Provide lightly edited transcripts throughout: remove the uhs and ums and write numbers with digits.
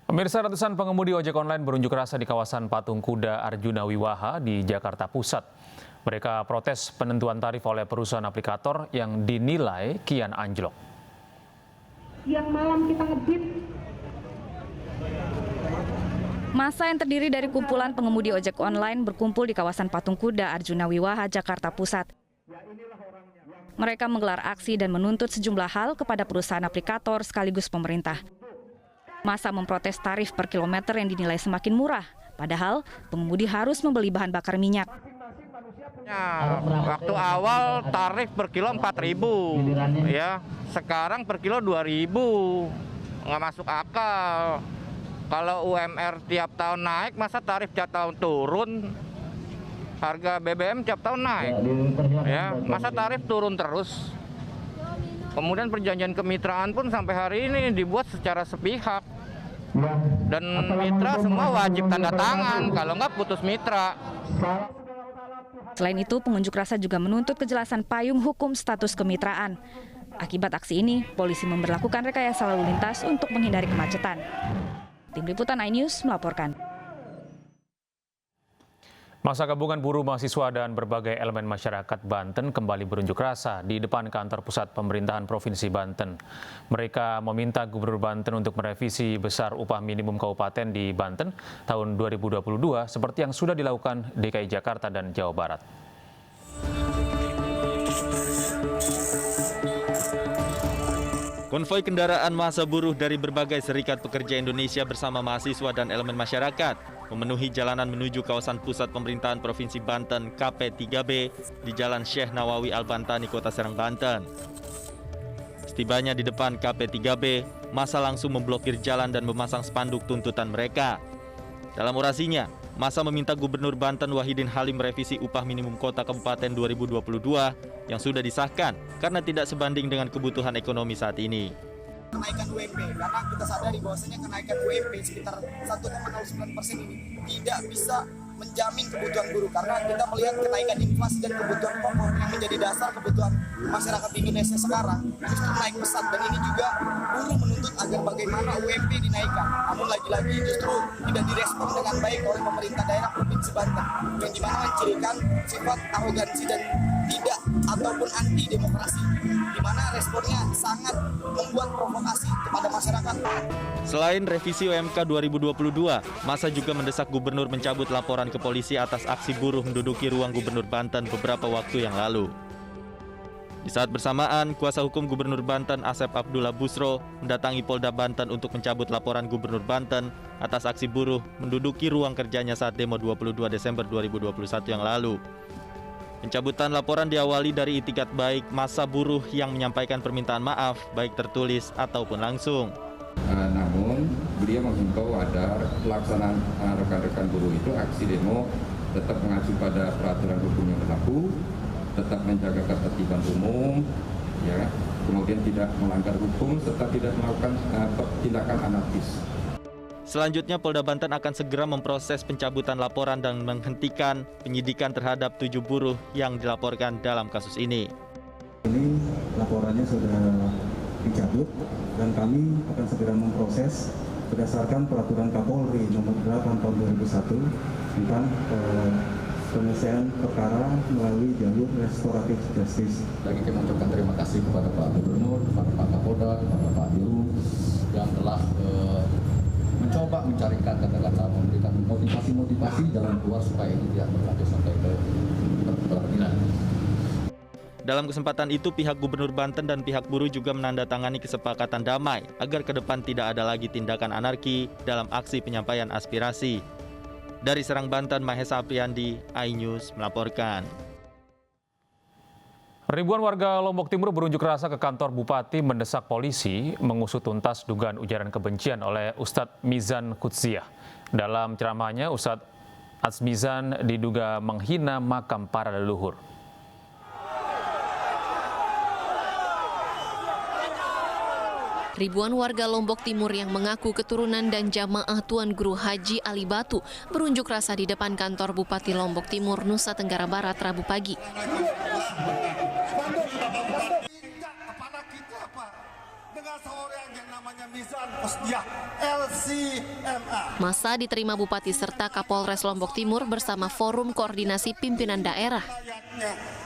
Pemirsa, ratusan pengemudi ojek online berunjuk rasa di kawasan Patung Kuda Arjuna Wiwaha di Jakarta Pusat. Mereka protes penentuan tarif oleh perusahaan aplikator yang dinilai kian anjlok. Yang malam kita ngebit. Massa yang terdiri dari kumpulan pengemudi ojek online berkumpul di kawasan Patung Kuda Arjuna Wiwaha, Jakarta Pusat. Mereka menggelar aksi dan menuntut sejumlah hal kepada perusahaan aplikator sekaligus pemerintah. Massa memprotes tarif per kilometer yang dinilai semakin murah, padahal pengemudi harus membeli bahan bakar minyak. Ya, waktu awal tarif per kilo 4.000, ya. Sekarang per kilo 2.000, nggak masuk akal. Kalau UMR tiap tahun naik, masa tarif tiap tahun turun? Harga BBM tiap tahun naik, ya. Masa tarif turun terus? Kemudian perjanjian kemitraan pun sampai hari ini dibuat secara sepihak. Dan mitra semua wajib tanda tangan, kalau nggak putus mitra. Selain itu, pengunjuk rasa juga menuntut kejelasan payung hukum status kemitraan. Akibat aksi ini, polisi memberlakukan rekayasa lalu lintas untuk menghindari kemacetan. Tim Liputan iNews melaporkan. Massa gabungan buruh mahasiswa dan berbagai elemen masyarakat Banten kembali berunjuk rasa di depan kantor pusat pemerintahan Provinsi Banten. Mereka meminta Gubernur Banten untuk merevisi besar upah minimum kabupaten di Banten tahun 2022 seperti yang sudah dilakukan DKI Jakarta dan Jawa Barat. Konvoi kendaraan massa buruh dari berbagai serikat pekerja Indonesia bersama mahasiswa dan elemen masyarakat memenuhi jalanan menuju kawasan pusat pemerintahan Provinsi Banten KP3B di Jalan Syekh Nawawi Al-Bantani, Kota Serang, Banten. Setibanya di depan KP3B, massa langsung memblokir jalan dan memasang spanduk tuntutan mereka. Dalam orasinya, massa meminta Gubernur Banten Wahidin Halim merevisi upah minimum kota kabupaten 2022 yang sudah disahkan karena tidak sebanding dengan kebutuhan ekonomi saat ini. Kenaikan UMP, karena kita sadari bahwasanya kenaikan UMP sekitar 1,09% ini tidak bisa menjamin kebutuhan buruh, karena kita melihat kenaikan inflasi dan kebutuhan pokok yang menjadi dasar kebutuhan masyarakat Indonesia sekarang justru naik pesat, dan ini juga buruh menuntut agar bagaimana UMP dinaikkan. Namun lagi-lagi justru tidak direspon dengan baik oleh pemerintah daerah Provinsi Banten, yang dimana mencirikan sifat arogansi dan tidak ataupun anti demokrasi, di mana responnya sangat membuat provokasi kepada masyarakat. Selain revisi UMK 2022, massa juga mendesak gubernur mencabut laporan ke polisi atas aksi buruh menduduki ruang Gubernur Banten beberapa waktu yang lalu. Di saat bersamaan, kuasa hukum Gubernur Banten Asep Abdullah Busro mendatangi Polda Banten untuk mencabut laporan Gubernur Banten atas aksi buruh menduduki ruang kerjanya saat demo 22 Desember 2021 yang lalu. Pencabutan laporan diawali dari itikat baik massa buruh yang menyampaikan permintaan maaf, baik tertulis ataupun langsung. Namun, beliau menghimbau agar pelaksanaan rekan-rekan buruh itu aksi demo tetap mengacu pada peraturan hukum yang berlaku, tetap menjaga ketertiban umum, ya, kemudian tidak melanggar hukum serta tidak melakukan tindakan anarkis. Selanjutnya, Polda Banten akan segera memproses pencabutan laporan dan menghentikan penyidikan terhadap 7 buruh yang dilaporkan dalam kasus ini. Ini laporannya sudah dicabut dan kami akan segera memproses berdasarkan peraturan Kapolri nomor 8 tahun 2001 tentang penyelesaian perkara melalui jalur restoratif justice. Lagi kami mengucapkan terima kasih kepada Pak Gubernur, kepada Pak Kapolda, kepada Pak Dirut yang telah mencoba mencarikan kata-kata, memberikan motivasi jalan keluar supaya ini tidak berlanjut sampai ke pengadilan. Dalam kesempatan itu, pihak Gubernur Banten dan pihak buruh juga menandatangani kesepakatan damai agar ke depan tidak ada lagi tindakan anarki dalam aksi penyampaian aspirasi. Dari Serang, Banten, Mahesa Apriandi, iNews melaporkan. Ribuan warga Lombok Timur berunjuk rasa ke kantor Bupati mendesak polisi mengusut tuntas dugaan ujaran kebencian oleh Ustadz Mizan Kutsiah. Dalam ceramahnya, Ustadz Azmizan diduga menghina makam para leluhur. Ribuan warga Lombok Timur yang mengaku keturunan dan jamaah Tuan Guru Haji Ali Batu berunjuk rasa di depan kantor Bupati Lombok Timur, Nusa Tenggara Barat, Rabu pagi. seorang yang namanya Mizan Kutsiah LCMA. Masa diterima Bupati serta Kapolres Lombok Timur bersama Forum Koordinasi Pimpinan Daerah.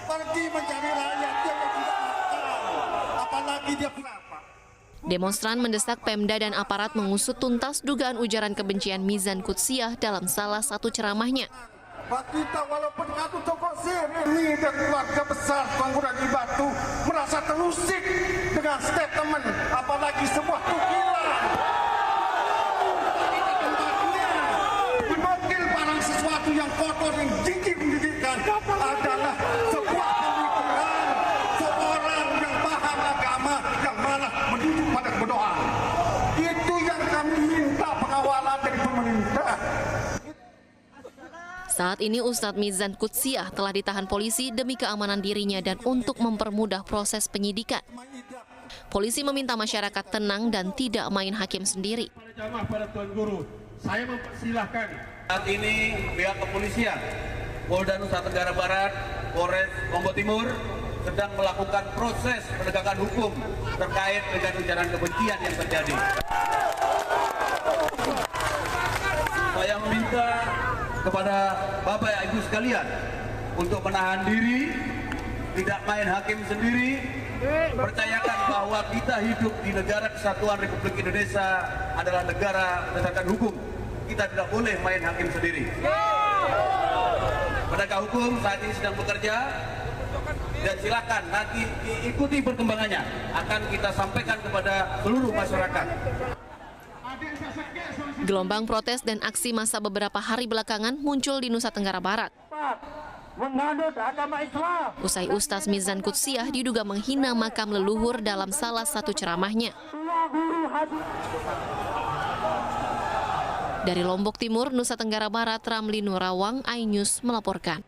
Pergi mencari rakyat yang tidak makan, apalagi dia kenapa? Demonstran mendesak Pemda dan aparat mengusut tuntas dugaan ujaran kebencian Mizan Kutsiah dalam salah satu ceramahnya. Pak kita walaupun aku tokoh sini dan keluarga besar Panguragan di Batu merasa terusik dengan statement, apalagi sebuah tukilan. Menukil barang sesuatu yang kotor yang jijik menjijikkan adalah sebuah pemikiran seorang yang paham agama yang malah menuju pada kebodohan. Itu yang kami minta pengawalan dari pemerintah. Saat ini Ustadz Mizan Kutsiah telah ditahan polisi demi keamanan dirinya dan untuk mempermudah proses penyidikan. Polisi meminta masyarakat tenang dan tidak main hakim sendiri. Pada Tuan Guru, saya mempersilahkan. Saat ini pihak kepolisian Polda Nusa Tenggara Barat, Polres Lombok Timur sedang melakukan proses penegakan hukum terkait dengan ujaran kebencian yang terjadi. Saya meminta kepada Bapak Ibu sekalian untuk menahan diri, tidak main hakim sendiri, percayakan bahwa kita hidup di negara kesatuan Republik Indonesia adalah negara berdasarkan hukum. Kita tidak boleh main hakim sendiri. Penegak hukum saat ini sedang bekerja dan silakan nanti ikuti perkembangannya, akan kita sampaikan kepada seluruh masyarakat. Gelombang protes dan aksi massa beberapa hari belakangan muncul di Nusa Tenggara Barat. Usai Ustadz Mizan Kutsiah diduga menghina makam leluhur dalam salah satu ceramahnya. Dari Lombok Timur, Nusa Tenggara Barat, Ramli Nurawang, iNews melaporkan.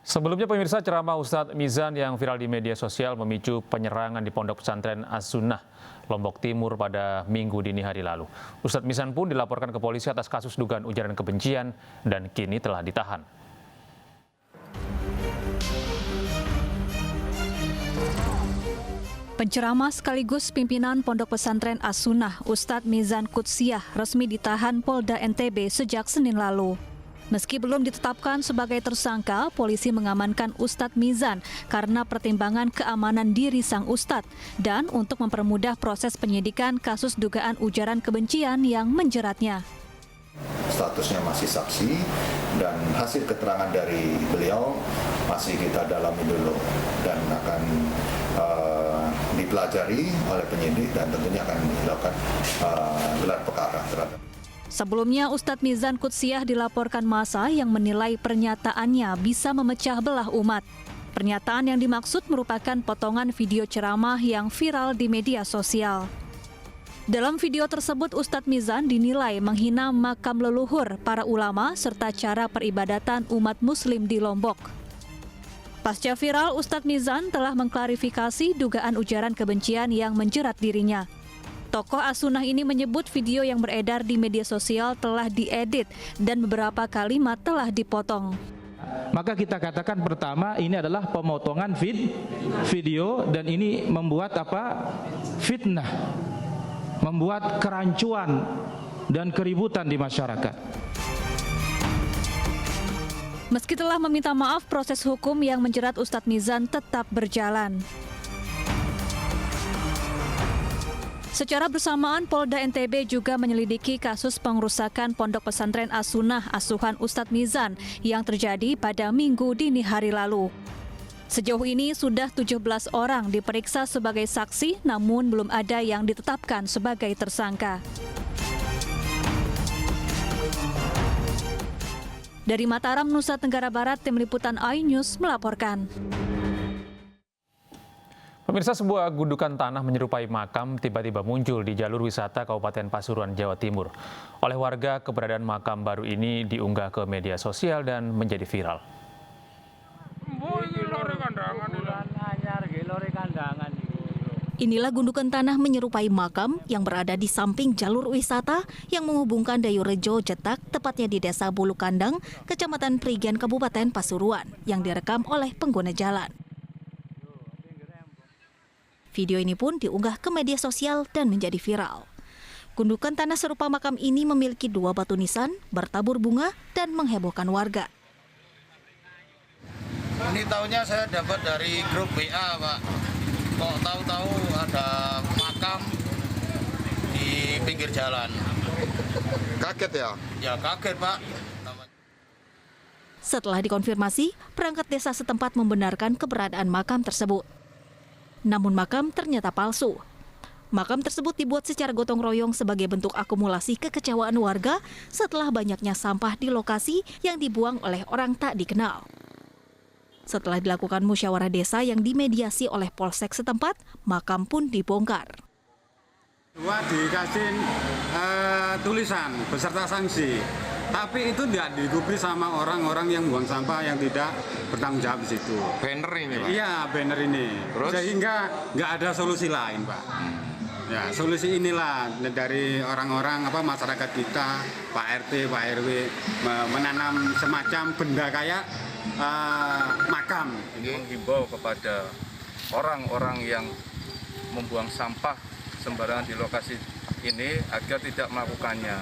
Sebelumnya pemirsa, ceramah Ustadz Mizan yang viral di media sosial memicu penyerangan di Pondok Pesantren As-Sunnah, Lombok Timur pada Minggu dini hari lalu. Ustadz Mizan pun dilaporkan ke polisi atas kasus dugaan ujaran kebencian dan kini telah ditahan. Penceramah sekaligus pimpinan Pondok Pesantren As-Sunnah, Ustadz Mizan Kutsiah, resmi ditahan Polda NTB sejak Senin lalu. Meski belum ditetapkan sebagai tersangka, polisi mengamankan Ustadz Mizan karena pertimbangan keamanan diri sang Ustadz dan untuk mempermudah proses penyidikan kasus dugaan ujaran kebencian yang menjeratnya. Statusnya masih saksi dan hasil keterangan dari beliau masih kita dalami dulu dan akan dipelajari oleh penyidik dan tentunya akan dilakukan gelar perkara terhadap. Sebelumnya, Ustadz Mizan Kutsiah dilaporkan massa yang menilai pernyataannya bisa memecah belah umat. Pernyataan yang dimaksud merupakan potongan video ceramah yang viral di media sosial. Dalam video tersebut, Ustadz Mizan dinilai menghina makam leluhur para ulama serta cara peribadatan umat muslim di Lombok. Pasca viral, Ustadz Mizan telah mengklarifikasi dugaan ujaran kebencian yang menjerat dirinya. Tokoh As-Sunnah ini menyebut video yang beredar di media sosial telah diedit dan beberapa kalimat telah dipotong. Maka kita katakan pertama ini adalah pemotongan video dan ini membuat fitnah, membuat kerancuan dan keributan di masyarakat. Meski telah meminta maaf, proses hukum yang menjerat Ustadz Mizan tetap berjalan. Secara bersamaan, Polda NTB juga menyelidiki kasus pengerusakan Pondok Pesantren As-Sunnah asuhan Ustadz Mizan yang terjadi pada Minggu dini hari lalu. Sejauh ini sudah 17 orang diperiksa sebagai saksi, namun belum ada yang ditetapkan sebagai tersangka. Dari Mataram, Nusa Tenggara Barat, Tim Liputan iNews melaporkan. Pemirsa, sebuah gundukan tanah menyerupai makam tiba-tiba muncul di jalur wisata Kabupaten Pasuruan, Jawa Timur. Oleh warga, keberadaan makam baru ini diunggah ke media sosial dan menjadi viral. Inilah gundukan tanah menyerupai makam yang berada di samping jalur wisata yang menghubungkan Dayurejo Jetak, tepatnya di Desa Bulu Kandang, Kecamatan Prigen, Kabupaten Pasuruan, yang direkam oleh pengguna jalan. Video ini pun diunggah ke media sosial dan menjadi viral. Gundukan tanah serupa makam ini memiliki 2 batu nisan, bertabur bunga, dan menghebohkan warga. Ini tahunya saya dapat dari grup WA, Pak. Kok tahu-tahu ada makam di pinggir jalan. Kaget ya? Ya kaget, Pak. Setelah dikonfirmasi, perangkat desa setempat membenarkan keberadaan makam tersebut. Namun makam ternyata palsu. Makam tersebut dibuat secara gotong royong sebagai bentuk akumulasi kekecewaan warga setelah banyaknya sampah di lokasi yang dibuang oleh orang tak dikenal. Setelah dilakukan musyawarah desa yang dimediasi oleh polsek setempat, makam pun dibongkar. Dikasih tulisan beserta sanksi, tapi itu tidak digubris sama orang-orang yang buang sampah yang tidak bertanggung jawab di situ. Banner ini, Pak? Iya, banner ini. Terus? Sehingga nggak ada solusi lain, Pak. Ya, solusi inilah dari orang-orang masyarakat kita, Pak RT, Pak RW menanam semacam benda kayak makam. Ini menghimbau kepada orang-orang yang membuang sampah sembarangan di lokasi ini agar tidak melakukannya.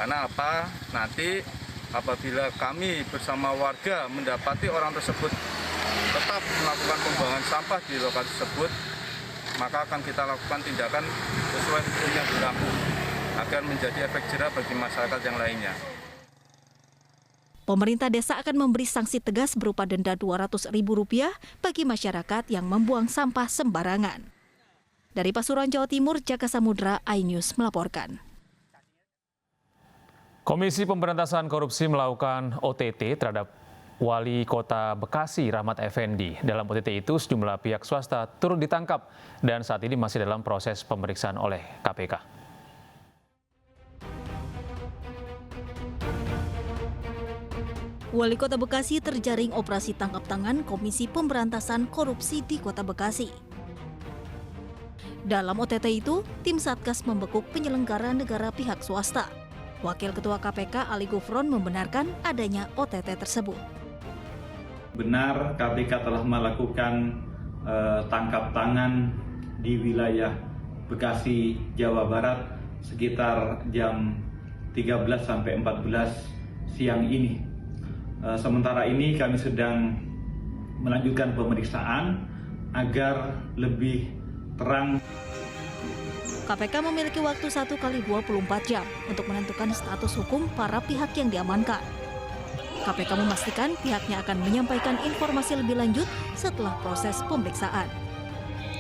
Karena apa? Nanti apabila kami bersama warga mendapati orang tersebut tetap melakukan pembuangan sampah di lokasi tersebut, maka akan kita lakukan tindakan sesuai hukum yang berlaku agar menjadi efek jera bagi masyarakat yang lainnya. Pemerintah desa akan memberi sanksi tegas berupa denda Rp200.000 bagi masyarakat yang membuang sampah sembarangan. Dari Pasuruan, Jawa Timur, Jaka Samudra, iNews melaporkan. Komisi Pemberantasan Korupsi melakukan OTT terhadap Wali Kota Bekasi Rahmat Effendi. Dalam OTT itu sejumlah pihak swasta turut ditangkap dan saat ini masih dalam proses pemeriksaan oleh KPK. Wali Kota Bekasi terjaring operasi tangkap tangan Komisi Pemberantasan Korupsi di Kota Bekasi. Dalam OTT itu, tim Satgas membekuk penyelenggara negara pihak swasta. Wakil Ketua KPK Ali Gufron membenarkan adanya OTT tersebut. Benar, KPK telah melakukan tangkap tangan di wilayah Bekasi, Jawa Barat sekitar jam 13 sampai 14 siang ini. Sementara ini kami sedang melanjutkan pemeriksaan agar lebih terang. KPK memiliki waktu 1 kali 24 jam untuk menentukan status hukum para pihak yang diamankan. KPK memastikan pihaknya akan menyampaikan informasi lebih lanjut setelah proses pemeriksaan.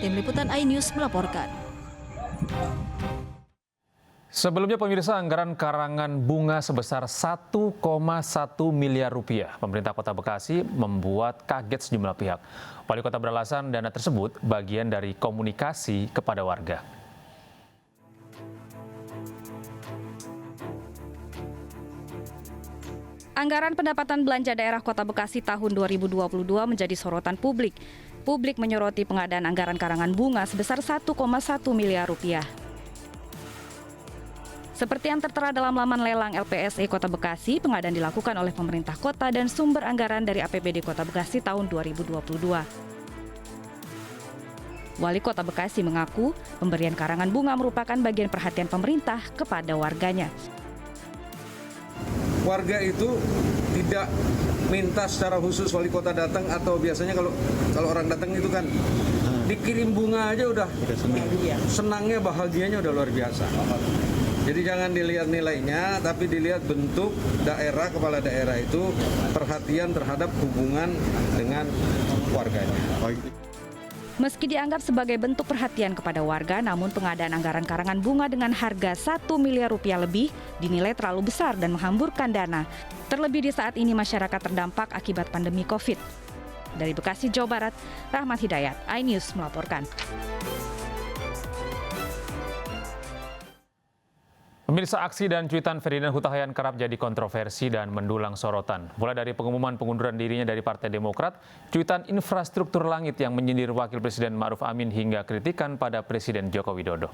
Tim Liputan iNews melaporkan. Sebelumnya pemirsa, anggaran karangan bunga sebesar 1,1 miliar rupiah pemerintah Kota Bekasi membuat kaget sejumlah pihak. Wali Kota beralasan dana tersebut bagian dari komunikasi kepada warga. Anggaran pendapatan belanja daerah Kota Bekasi tahun 2022 menjadi sorotan publik. Publik menyoroti pengadaan anggaran karangan bunga sebesar 1,1 miliar rupiah. Seperti yang tertera dalam laman lelang LPSE Kota Bekasi, pengadaan dilakukan oleh pemerintah kota dan sumber anggaran dari APBD Kota Bekasi tahun 2022. Wali Kota Bekasi mengaku pemberian karangan bunga merupakan bagian perhatian pemerintah kepada warganya. Warga itu tidak minta secara khusus wali kota datang, atau biasanya kalau orang datang itu kan dikirim bunga aja udah senangnya, bahagianya udah luar biasa. Jadi jangan dilihat nilainya, tapi dilihat bentuk daerah, kepala daerah itu perhatian terhadap hubungan dengan warganya. Meski dianggap sebagai bentuk perhatian kepada warga, namun pengadaan anggaran karangan bunga dengan harga 1 miliar rupiah lebih dinilai terlalu besar dan menghamburkan dana. Terlebih di saat ini masyarakat terdampak akibat pandemi COVID. Dari Bekasi, Jawa Barat, Rahmat Hidayat, iNews melaporkan. Pemirsa, aksi dan cuitan Ferdinand Huta Hayan kerap jadi kontroversi dan mendulang sorotan. Mulai dari pengumuman pengunduran dirinya dari Partai Demokrat, cuitan infrastruktur langit yang menyindir Wakil Presiden Ma'ruf Amin hingga kritikan pada Presiden Joko Widodo.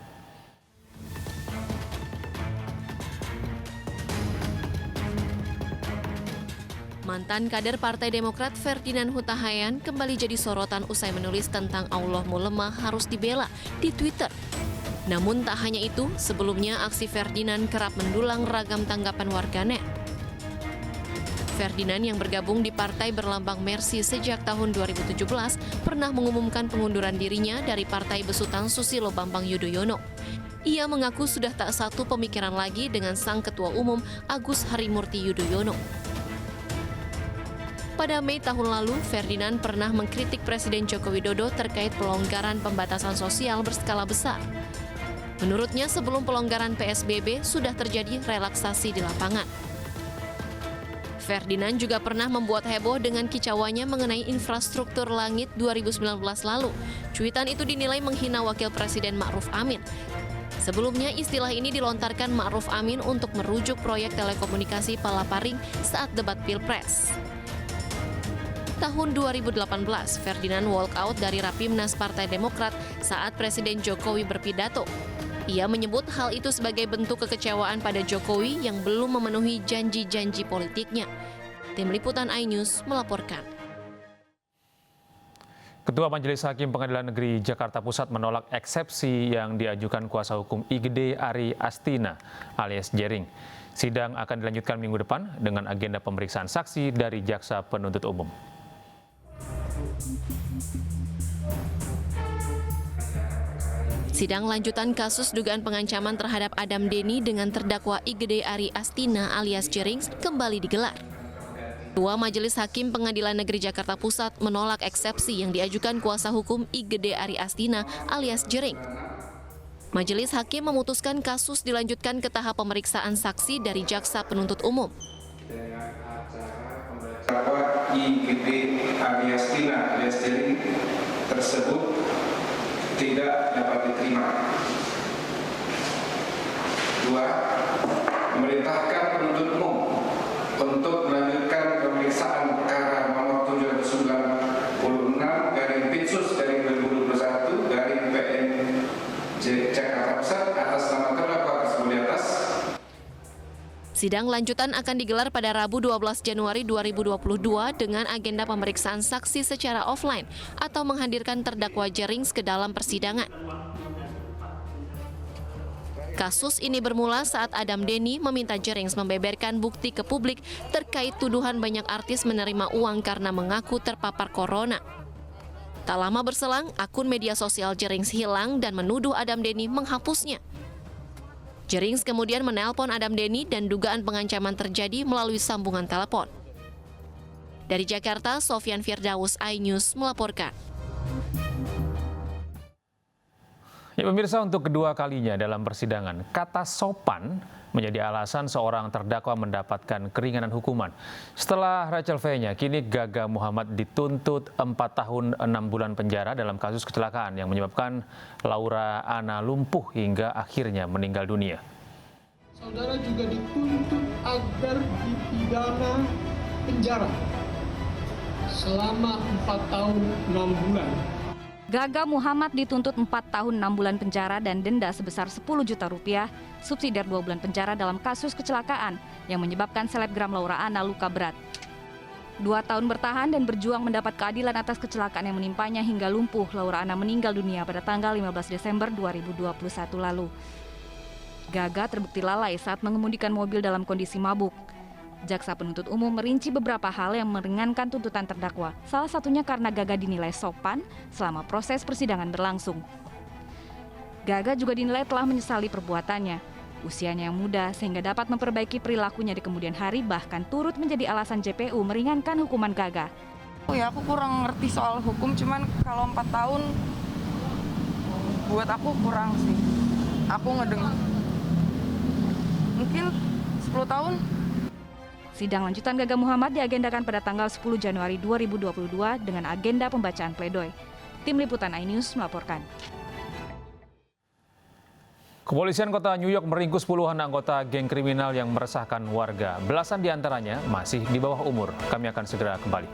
Mantan kader Partai Demokrat Ferdinand Huta Hayan kembali jadi sorotan usai menulis tentang Allahmu lemah harus dibela di Twitter. Namun tak hanya itu, sebelumnya aksi Ferdinand kerap mendulang ragam tanggapan warganet. Ferdinand yang bergabung di partai berlambang Mercy sejak tahun 2017 pernah mengumumkan pengunduran dirinya dari Partai Besutan Susilo Bambang Yudhoyono. Ia mengaku sudah tak satu pemikiran lagi dengan sang Ketua Umum Agus Harimurti Yudhoyono. Pada Mei tahun lalu, Ferdinand pernah mengkritik Presiden Joko Widodo terkait pelonggaran pembatasan sosial berskala besar. Menurutnya, sebelum pelonggaran PSBB sudah terjadi relaksasi di lapangan. Ferdinand juga pernah membuat heboh dengan kicauannya mengenai infrastruktur langit 2019 lalu. Cuitan itu dinilai menghina Wakil Presiden Ma'ruf Amin. Sebelumnya, istilah ini dilontarkan Ma'ruf Amin untuk merujuk proyek telekomunikasi Palaparing saat debat Pilpres. Tahun 2018, Ferdinand walk out dari Rapimnas Partai Demokrat saat Presiden Jokowi berpidato. Ia menyebut hal itu sebagai bentuk kekecewaan pada Jokowi yang belum memenuhi janji-janji politiknya. Tim Liputan iNews melaporkan. Ketua Majelis Hakim Pengadilan Negeri Jakarta Pusat menolak eksepsi yang diajukan kuasa hukum IGD Ari Astina alias Jering. Sidang akan dilanjutkan minggu depan dengan agenda pemeriksaan saksi dari Jaksa Penuntut Umum. Sidang lanjutan kasus dugaan pengancaman terhadap Adam Denny dengan terdakwa IGD Ari Astina alias Jering kembali digelar. Ketua Majelis Hakim Pengadilan Negeri Jakarta Pusat menolak eksepsi yang diajukan kuasa hukum IGD Ari Astina alias Jering. Majelis Hakim memutuskan kasus dilanjutkan ke tahap pemeriksaan saksi dari Jaksa Penuntut Umum. Terdakwa IGD Ari Astina alias Jering tersebut tidak dapat diterima. 2. Memerintahkan penuntut umum untuk melanjutkan pemeriksaan perkara nomor 709/Pinsus/2021/PN Jakarta Pusat atas nama terdakwa tersebut di atas. Sidang lanjutan akan digelar pada Rabu 12 Januari 2022 dengan agenda pemeriksaan saksi secara offline atau menghadirkan terdakwa Jering ke dalam persidangan. Kasus ini bermula saat Adam Denny meminta Jering membeberkan bukti ke publik terkait tuduhan banyak artis menerima uang karena mengaku terpapar corona. Tak lama berselang, akun media sosial Jering hilang dan menuduh Adam Denny menghapusnya. Jering kemudian menelpon Adam Denny dan dugaan pengancaman terjadi melalui sambungan telepon. Dari Jakarta, Sofyan Firdaus, iNews melaporkan. Ya pemirsa, untuk kedua kalinya dalam persidangan, kata sopan menjadi alasan seorang terdakwa mendapatkan keringanan hukuman. Setelah Rachel V-nya, kini Gaga Muhammad dituntut 4 tahun 6 bulan penjara dalam kasus kecelakaan yang menyebabkan Laura Anna lumpuh hingga akhirnya meninggal dunia. Saudara juga dituntut agar dipidana penjara selama 4 tahun 6 bulan. Gaga Muhammad dituntut 4 tahun 6 bulan penjara dan denda sebesar 10 juta rupiah, subsidiar 2 bulan penjara dalam kasus kecelakaan yang menyebabkan selebgram Laura Anna luka berat. 2 tahun bertahan dan berjuang mendapat keadilan atas kecelakaan yang menimpanya hingga lumpuh, Laura Anna meninggal dunia pada tanggal 15 Desember 2021 lalu. Gaga terbukti lalai saat mengemudikan mobil dalam kondisi mabuk. Jaksa Penuntut Umum merinci beberapa hal yang meringankan tuntutan terdakwa. Salah satunya karena Gaga dinilai sopan selama proses persidangan berlangsung. Gaga juga dinilai telah menyesali perbuatannya. Usianya yang muda sehingga dapat memperbaiki perilakunya di kemudian hari, bahkan turut menjadi alasan JPU meringankan hukuman Gaga. Ya aku kurang ngerti soal hukum, cuman kalau 4 tahun buat aku kurang sih. Aku ngedengar mungkin 10 tahun. Sidang lanjutan Gaga Muhammad diagendakan pada tanggal 10 Januari 2022 dengan agenda pembacaan pledoi. Tim Liputan iNews melaporkan. Kepolisian kota New York meringkus puluhan anggota geng kriminal yang meresahkan warga. Belasan diantaranya masih di bawah umur. Kami akan segera kembali.